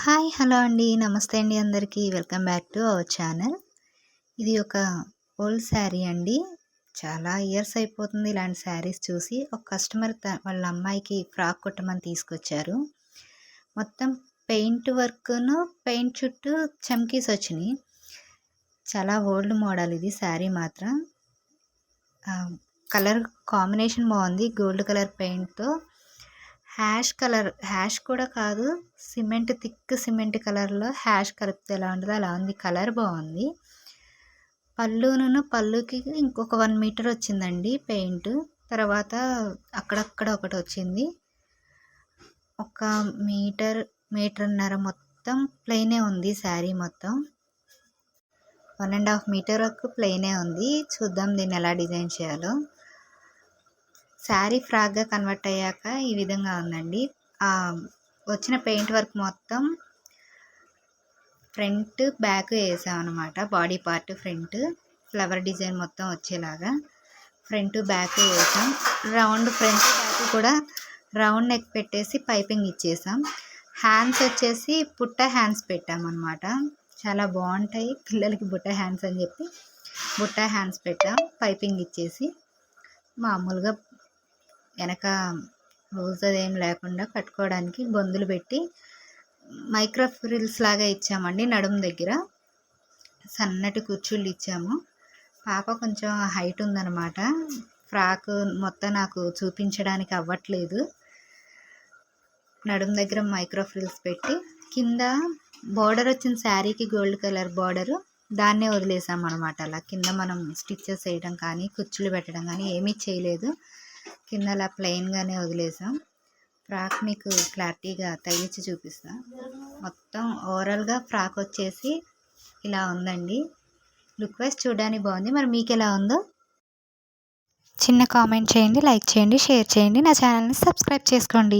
Hi hello అండి నమస్తే అండి అందరికీ welcome back to our channel. ఇది ఒక ఓల్డ్ శారీ అండి. చాలా ఇయర్స్ అయిపోతుంది ఇలాంటి శారీస్ చూసి. ఒక కస్టమర్ వాళ్ళ అమ్మాయికి ఫ్రాక్ కుట్టమని తీసుకొచ్చారు. మొత్తం పెయింట్ వర్క్ను పెయింట్ చుట్టూ చమ్కీస్ వచ్చినాయి. చాలా ఓల్డ్ మోడల్ ఇది శారీ మాత్రం. కలర్ కాంబినేషన్ బాగుంది, గోల్డ్ కలర్ పెయింట్తో. హ్యాష్ కూడా కాదు, థిక్ సిమెంట్ కలర్లో హ్యాష్ కలిపితే ఎలా ఉంటుందో అలా ఉంది. కలర్ బాగుంది. పళ్ళుకి ఇంకొక 1 మీటర్ వచ్చిందండి పెయింట్. తర్వాత అక్కడక్కడ ఒకటి వచ్చింది. ఒక మీటర్న్నర మొత్తం ప్లెయినే ఉంది శారీ మొత్తం. 1.5 మీటర్ వరకు ప్లెయినే ఉంది. చూద్దాం దీన్ని ఎలా డిజైన్ చేయాలో. శారీ ఫ్రాక్గా కన్వర్ట్ అయ్యాక ఈ విధంగా ఉందండి. వచ్చిన పెయింట్ వర్క్ మొత్తం ఫ్రంట్ బ్యాక్ వేసామన్నమాట. Body part front flower design మొత్తం వచ్చేలాగా ఫ్రంట్ బ్యాక్ వేసాం. రౌండ్ ఫ్రంట్ బ్యాక్ కూడా రౌండ్ నెక్ పెట్టేసి పైపింగ్ ఇచ్చేసాం. హ్యాండ్స్ వచ్చేసి బుట్ట హ్యాండ్స్ పెట్టామన్నమాట. చాలా బాగుంటాయి పిల్లలకి బుట్ట హ్యాండ్స్ అని చెప్పి బుట్ట హ్యాండ్స్ పెట్టాం పైపింగ్ ఇచ్చేసి. మామూలుగా వెనక లూజ్ అదేం లేకుండా కట్టుకోవడానికి బొందులు పెట్టి మైక్రో ఫ్రిల్స్ లాగా ఇచ్చామండి. నడుము దగ్గర సన్నటి కుర్చీలు ఇచ్చాము. పాప కొంచెం హైట్ ఉందన్నమాట. ఫ్రాక్ మొత్తం నాకు చూపించడానికి అవ్వట్లేదు. నడుము దగ్గర మైక్రో ఫ్రిల్స్ పెట్టి కింద బార్డర్ వచ్చిన శారీకి గోల్డ్ కలర్ బార్డరు దాన్నే వదిలేసాం అనమాట. అలా కింద మనం స్టిచ్చెస్ వేయడం కానీ కుచ్చులు పెట్టడం కానీ ఏమీ చేయలేదు. కింద అలా ప్లెయిన్గానే వదిలేసాం. ఫ్రాక్ మీకు క్లారిటీగా తగిలించి చూపిస్తా. మొత్తం ఓవరాల్గా ఫ్రాక్ వచ్చేసి ఇలా ఉందండి. లుక్ వైజ్ చూడడానికి బాగుంది. మరి మీకు ఎలా ఉందో చిన్న కామెంట్ చేయండి, లైక్ చేయండి, షేర్ చేయండి, నా ఛానల్ని సబ్స్క్రైబ్ చేసుకోండి.